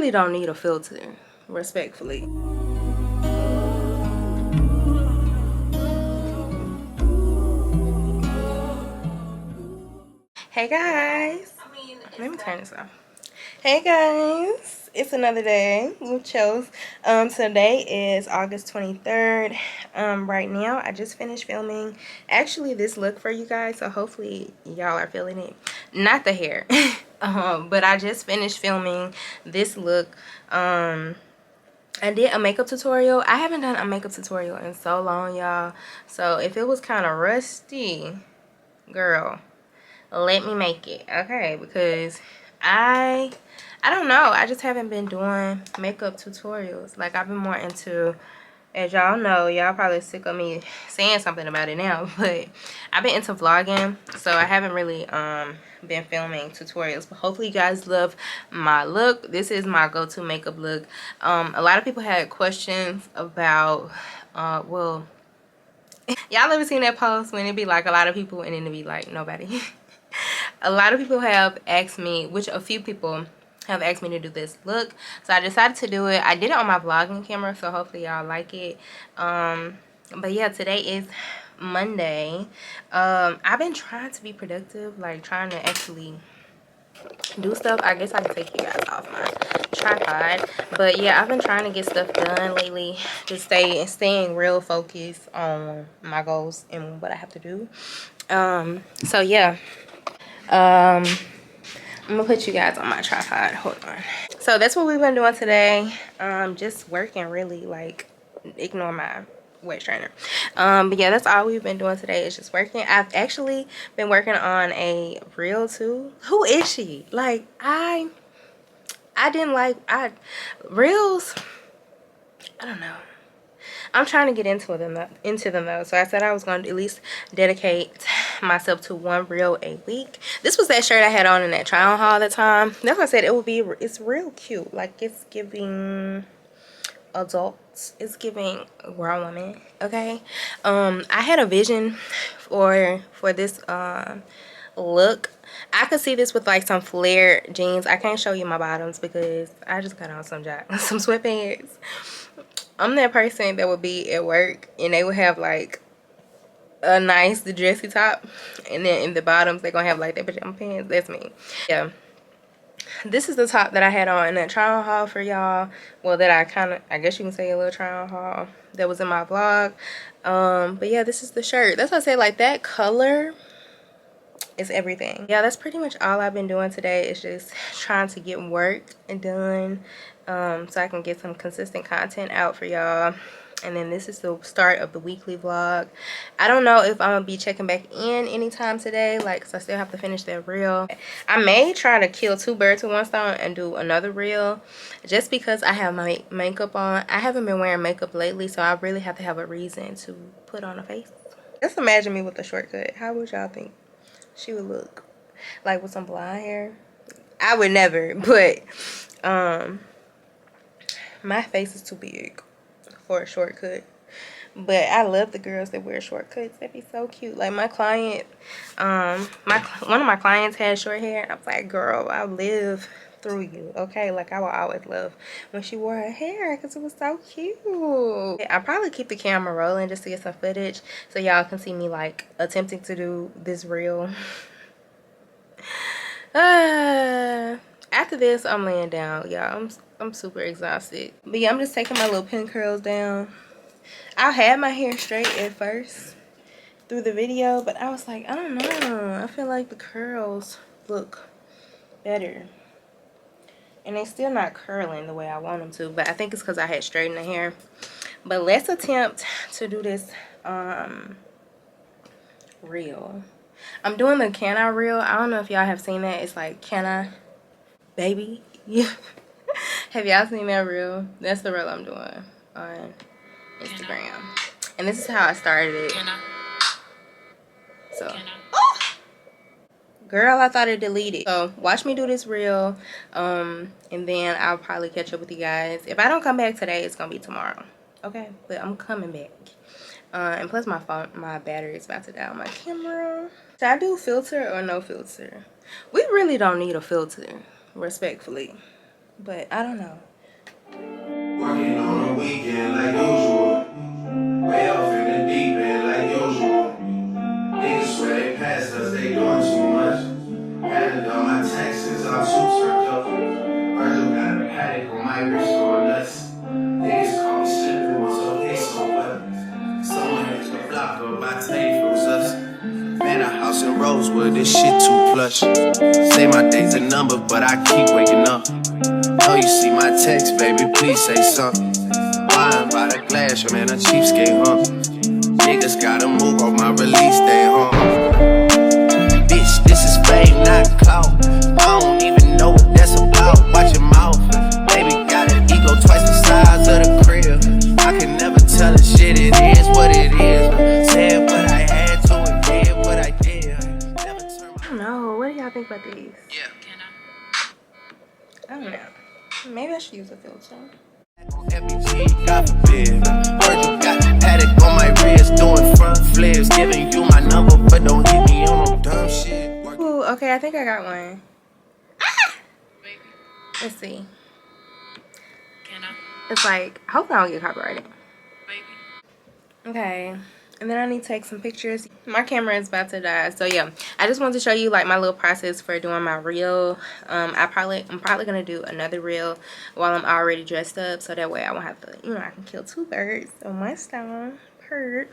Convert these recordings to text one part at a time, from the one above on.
really don't need a filter, respectfully. Hey guys, let me turn this off. Hey guys, it's another day with Chels. Today is August 23rd. Right now I just finished filming actually this look for you guys, so hopefully y'all are feeling it. Not the hair. But I just finished filming this look. I did a makeup tutorial. I haven't done a makeup tutorial in so long, y'all. So if it was kind of rusty, girl, let me make it, okay? Because I don't know, I just haven't been doing makeup tutorials. Like, I've been more into, as y'all know, y'all probably sick of me saying something about it now, but I've been into vlogging, so I haven't really been filming tutorials. But hopefully you guys love my look. This is my go-to makeup look. A lot of people had questions about well, y'all ever seen that post when it be like a lot of people and then it be like nobody? A lot of people have asked me, which a few people have asked me to do this look, so I decided to do it. I did it on my vlogging camera, so hopefully y'all like it. But yeah, today is Monday. I've been trying to be productive, like trying to actually do stuff. I guess I can take you guys off my tripod, but yeah, I've been trying to get stuff done lately, just staying real focused on my goals and what I have to do. So yeah, I'm gonna put you guys on my tripod. Hold on. So that's what we've been doing today. Just working, really. Like, ignore my waist trainer. But yeah, that's all we've been doing today, is just working. I've actually been working on a reel too. Who is she? Like, I didn't like reels. I don't know. I'm trying to get into them though. So I said I was going to at least dedicate myself to one reel a week. This was that shirt I had on in that try on haul at the time. That's why I said it's real cute. Like, it's giving adults, it's giving grown women, okay? I had a vision for this look. I could see this with like some flared jeans. I can't show you my bottoms because I just got on some sweatpants. I'm that person that would be at work and they would have like a nice dressy top, and then in the bottoms they're gonna have like their pajama pants. That's me. Yeah, this is the top that I had on in that try on haul for y'all. Well, that I guess you can say a little try on haul that was in my vlog. But yeah, this is the shirt. That's what I say, like, that color is everything. Yeah, that's pretty much all I've been doing today, is just trying to get work done, so I can get some consistent content out for y'all. And then this is the start of the weekly vlog. I don't know if I'm gonna be checking back in anytime today, like, 'cause I still have to finish that reel. I may try to kill two birds with one stone and do another reel, just because I have my makeup on. I haven't been wearing makeup lately, so I really have to have a reason to put on a face. Just imagine me with a shortcut. How would y'all think she would look? Like, with some blonde hair? I would never, but my face is too big for a shortcut. But I love the girls that wear shortcuts. That'd be so cute. Like, my client, one of my clients had short hair, and I was like, girl, I live through you, okay? Like, I will always love when she wore her hair, because it was so cute. I'll probably keep the camera rolling just to get some footage so y'all can see me, like, attempting to do this reel. After this, I'm laying down, y'all. I'm super exhausted. But yeah, I'm just taking my little pin curls down. I had my hair straight at first through the video, but I was like, I don't know. I feel like the curls look better. And they still not curling the way I want them to, but I think it's because I had straightened the hair. But let's attempt to do this reel. I'm doing the Can I reel. I don't know if y'all have seen that. It's like, can I, baby? Yeah. Have y'all seen that reel? That's the reel I'm doing on Instagram. And this is how I started it. So, girl, I thought it deleted. So watch me do this reel, and then I'll probably catch up with you guys. If I don't come back today, it's gonna be tomorrow, okay? But I'm coming back. And plus my battery is about to die on my camera. Should I do filter or no filter? We really don't need a filter, respectfully. but I don't know. Working on a weekend like usual. Way off in the deep end like usual. Niggas swear they passed us, they doing too much. Hadn't done my taxes, I'm too turned up. Virgil got a paddock on my wrist going nuts. Niggas call me slipping, was okay, so what? Someone hit the block up, my tape was us. Man, a house in Rosewood, this shit too plush. Say my day's a number, but I keep waking up. Oh, you see my text, baby, please say something. Buying by the glass, your man a cheapskate, huh? Niggas gotta move on my release day, huh? Bitch, this is fame, not clout. I don't even know what that's about. Watch your mouth. Baby got an ego twice the size of the crib. I can never tell a shit, it is what it is. Said what I had to and did what I did. Never turn my... I don't know. What do y'all think about these? Yeah. I don't know. Maybe I should use a filter. FBG, God forbid. Virgil got paddock on my wrist, doing front flips, giving you my number, but don't hit me on no dumb shit. Ooh, okay, I think I got one. Let's see. It's like, hopefully I don't get copyrighted. Okay, and then I need to take some pictures. My camera is about to die, so yeah, I just wanted to show you like my little process for doing my reel. I'm probably gonna do another reel while I'm already dressed up, so that way I won't have to, you know, I can kill two birds with one stone. Hurt.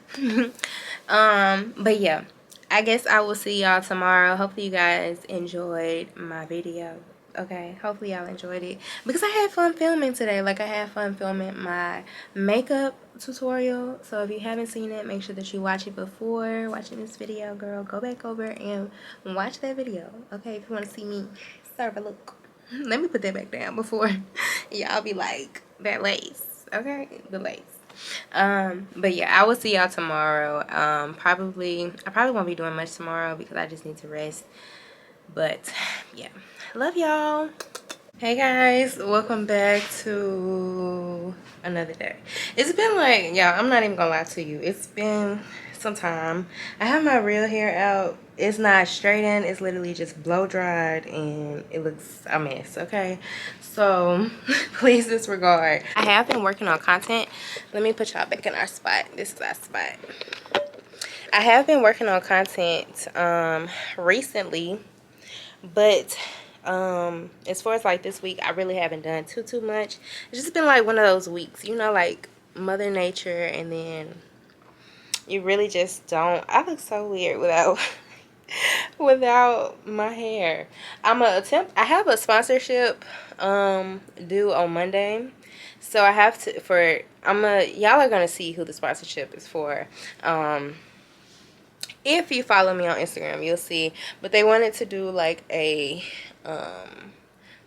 But yeah, I guess I will see y'all tomorrow. Hopefully you guys enjoyed my video. Okay, hopefully y'all enjoyed it because I had fun filming today. Like I had fun filming my makeup tutorial, so if you haven't seen it, make sure that you watch it before watching this video. Girl, go back over and watch that video, okay, if you want to see me serve a look. Let me put that back down before y'all be like, that lace, okay, the lace. But yeah, I will see y'all tomorrow. I probably won't be doing much tomorrow because I just need to rest, but yeah, love y'all. Hey guys, welcome back to another day. It's been like, yeah, I'm not even gonna lie to you, it's been some time. I have my real hair out. It's not straightened, it's literally just blow dried and it looks a mess, okay? So please disregard. I have been working on content. Let me put y'all back in our spot. This is our spot. I have been working on content recently, but as far as like this week, I really haven't done too much. It's just been like one of those weeks, you know, like Mother Nature, and then you really just don't. I look so weird without without my hair. I have a sponsorship due on Monday, so I have to y'all are gonna see who the sponsorship is for. If you follow me on Instagram, you'll see. But they wanted to do like a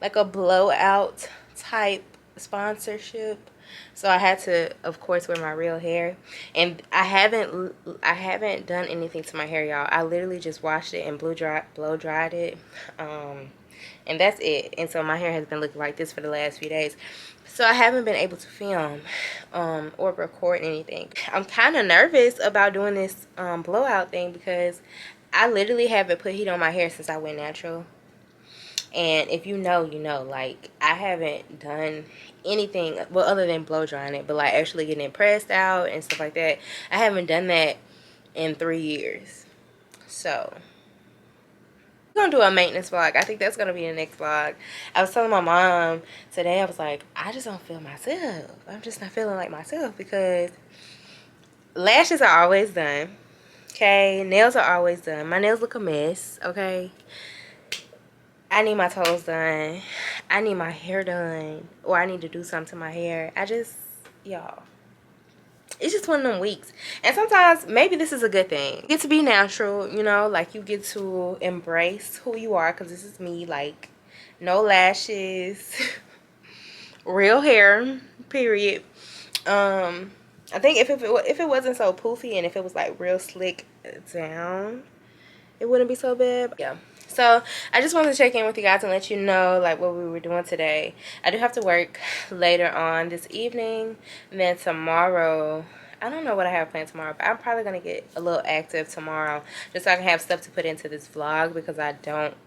blowout type sponsorship, so I had to, of course, wear my real hair. And I haven't done anything to my hair, y'all. I literally just washed it and blow dried it, and that's it. And so my hair has been looking like this for the last few days, so I haven't been able to film or record anything. I'm kind of nervous about doing this blowout thing because I literally haven't put heat on my hair since I went natural. And if you know, you know, like I haven't done anything, well, other than blow drying it, but like actually getting it pressed out and stuff like that. I haven't done that in 3 years. So I'm gonna do a maintenance vlog. I think that's gonna be the next vlog. I was telling my mom today, I was like, I just don't feel myself. I'm just not feeling like myself because lashes are always done. Okay, nails are always done. My nails look a mess. Okay, I need my toes done. I need my hair done, or I need to do something to my hair. Y'all, it's just one of them weeks. And sometimes maybe this is a good thing. You get to be natural, you know, like you get to embrace who you are, because this is me, like no lashes, real hair, period. I think if it wasn't so poofy and if it was like real slick down, it wouldn't be so bad. But yeah, so I just wanted to check in with you guys and let you know like what we were doing today. I do have to work later on this evening, and then tomorrow I don't know what I have planned tomorrow, but I'm probably gonna get a little active tomorrow just so I can have stuff to put into this vlog, because I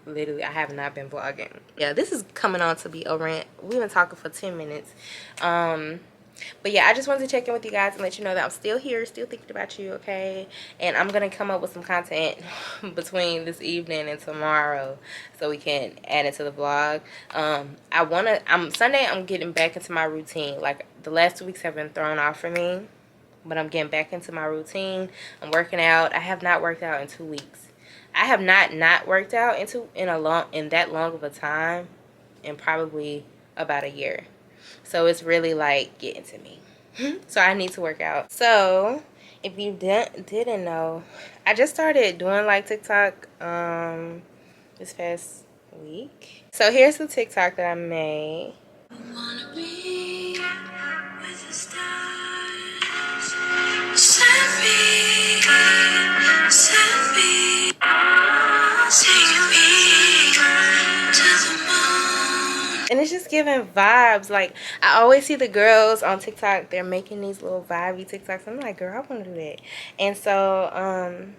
have not been vlogging. Yeah, this is coming on to be a rant. We've been talking for 10 minutes. But yeah, I just wanted to check in with you guys and let you know that I'm still here, still thinking about you, okay? And I'm gonna come up with some content between this evening and tomorrow so we can add it to the vlog. Sunday I'm getting back into my routine. Like, the last 2 weeks have been thrown off for me, but I'm getting back into my routine. I'm working out. I have not worked out in 2 weeks. I have not worked out in that long of a time in probably about a year. So it's really like getting to me. So I need to work out. So if you didn't know, I just started doing like TikTok this past week. So here's the TikTok that I made. Wanna be with the stars. Send me, take me to the moon. And it's just giving vibes. Like, I always see the girls on TikTok, they're making these little vibey TikToks. I'm like, girl, I want to do that. And so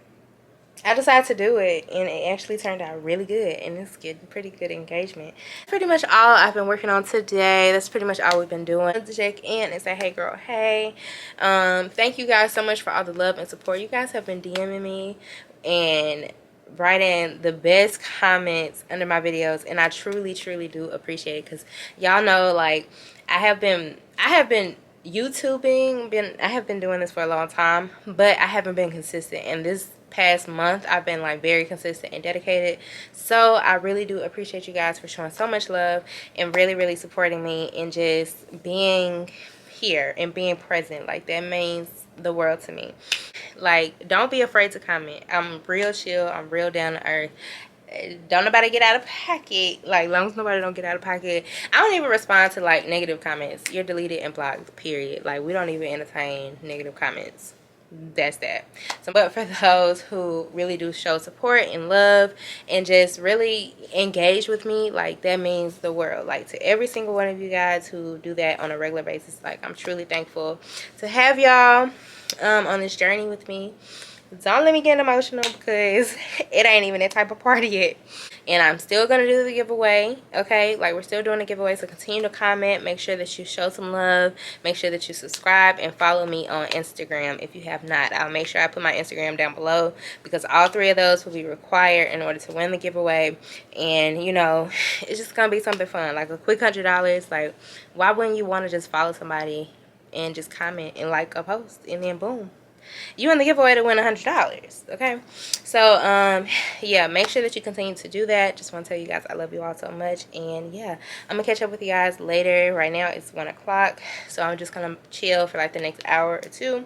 I decided to do it, and it actually turned out really good, and it's getting pretty good engagement. Pretty much all I've been working on today. That's pretty much all we've been doing. To check in and say, hey girl, hey. Thank you guys so much for all the love and support. You guys have been DMing me and writing the best comments under my videos, and I truly do appreciate it, because y'all know, like, I have been YouTubing, I have been doing this for a long time, but I haven't been consistent, and this past month I've been like very consistent and dedicated. So I really do appreciate you guys for showing so much love and really supporting me and just being here and being present. Like, that means the world to me. Like, don't be afraid to comment. I'm real chill, I'm real down to earth. Don't nobody get out of pocket. Like, long as nobody don't get out of pocket. I don't even respond to like negative comments. You're deleted and blocked, period. Like, we don't even entertain negative comments. That's that. So, but for those who really do show support and love and just really engage with me, like, that means the world. Like, to every single one of you guys who do that on a regular basis, like, I'm truly thankful to have y'all on this journey with me. Don't let me get emotional, because it ain't even that type of party yet. And I'm still going to do the giveaway, okay? Like, we're still doing the giveaway, so continue to comment. Make sure that you show some love. Make sure that you subscribe and follow me on Instagram if you have not. I'll make sure I put my Instagram down below, because all 3 of those will be required in order to win the giveaway. And, you know, it's just going to be something fun. Like, a quick $100. Like, why wouldn't you want to just follow somebody and just comment and like a post, and then boom, you in the giveaway to win $100, okay? So yeah, make sure that you continue to do that. Just want to tell you guys I love you all so much, and yeah, I'm gonna catch up with you guys later. Right now it's 1 o'clock, so I'm just gonna chill for like the next hour or 2,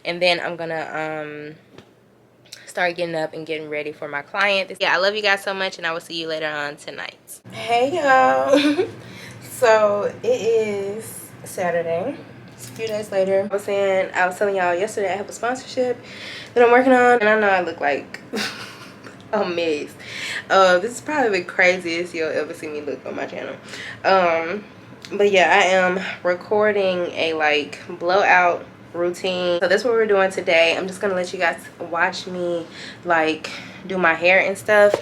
and then I'm gonna start getting up and getting ready for my client. Yeah, I love you guys so much, and I will see you later on tonight. Hey y'all. So it is Saturday. A few days later. I was telling y'all yesterday I have a sponsorship that I'm working on, and I know I look like a mess. This is probably the craziest you'll ever see me look on my channel. But yeah, I am recording a like blowout routine. So that's what we're doing today. I'm just gonna let you guys watch me like do my hair and stuff.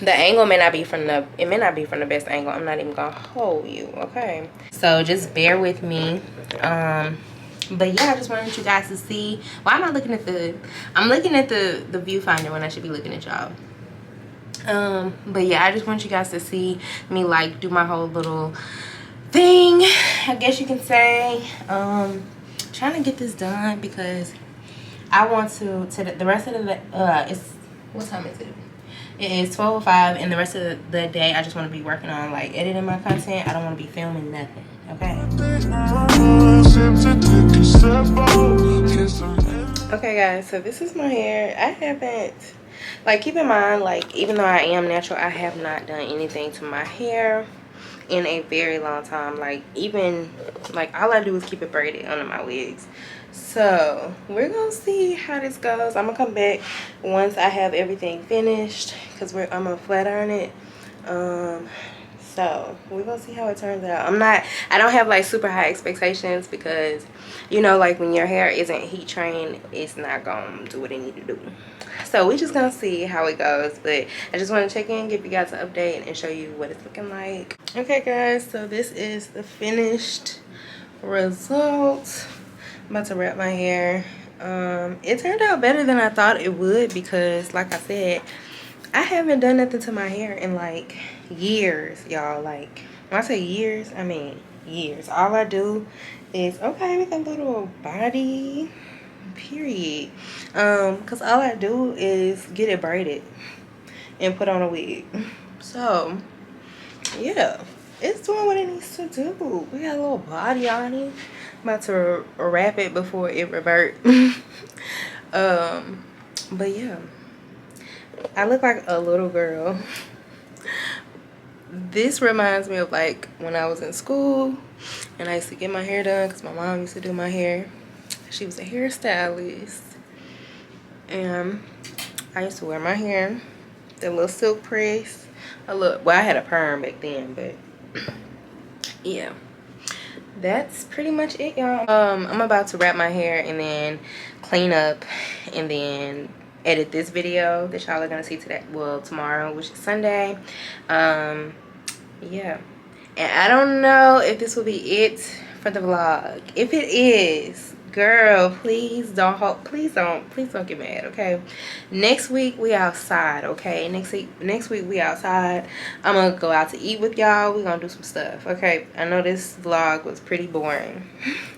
The angle may not be from the best angle. I'm not even gonna hold you, okay? So just bear with me. But yeah, I just wanted you guys to see. Why am I looking at I'm looking at the viewfinder when I should be looking at y'all. But yeah, I just want you guys to see me like do my whole little thing, I guess you can say. Trying to get this done because I want to the rest of the it's, what time is it? It is 12:05, and the rest of the day I just want to be working on like editing my content. I don't want to be filming nothing, okay? Okay guys, so this is my hair. I haven't, like, keep in mind, like, even though I am natural, I have not done anything to my hair in a very long time. Like, even like all I do is keep it braided under my wigs. So we're gonna see how this goes. I'm gonna come back once I have everything finished, because I'm gonna flat iron it. So we're gonna see how it turns out. I don't have like super high expectations because, you know, like when your hair isn't heat trained, it's not gonna do what it need to do. So we just gonna see how it goes. But I just want to check in, give you guys an update, and show you what it's looking like. Okay guys, so this is the finished result. I'm about to wrap my hair. It turned out better than I thought it would because, like I said, I haven't done nothing to my hair in like years, y'all. Like when I say years, I mean years. All I do is, okay, with a little body, period. Cause all I do is get it braided and put on a wig. So yeah, it's doing what it needs to do. We got a little body on it. I'm about to wrap it before it revert. But yeah, I look like a little girl. This reminds me of like when I was in school and I used to get my hair done because my mom used to do my hair. She was a hairstylist, and I used to wear my hair, the little silk press. Well, I had a perm back then, but yeah, that's pretty much it, y'all. I'm about to wrap my hair and then clean up and then edit this video that y'all are gonna see today, well, tomorrow, which is Sunday. Yeah, and I don't know if this will be it for the vlog. If it is, girl, please don't get mad, okay? Next week we outside, okay? Next week we outside. I'm gonna go out to eat with y'all. We're gonna do some stuff, okay? I know this vlog was pretty boring.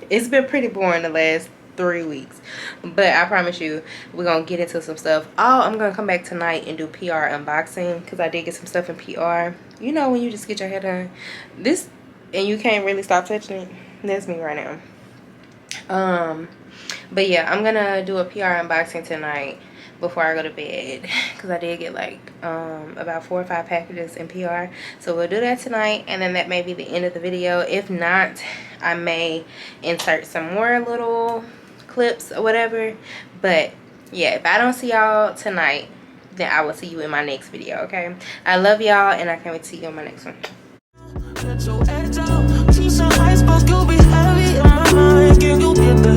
It's been pretty boring the last 3 weeks, but I promise you we're gonna get into some stuff. I'm gonna come back tonight and do PR unboxing because I did get some stuff in PR. You know when you just get your hair done this and you can't really stop touching it? That's me right now. But yeah, I'm gonna do a PR unboxing tonight before I go to bed because I did get like about 4 or 5 packages in PR. So we'll do that tonight, and then that may be the end of the video. If not, I may insert some more little clips or whatever. But yeah, if I don't see y'all tonight, then I will see you in my next video, okay? I love y'all, and I can't wait to see you on my next one. Get your edge out, teach some iceberg, you'll be heavy in my mind. Can you get the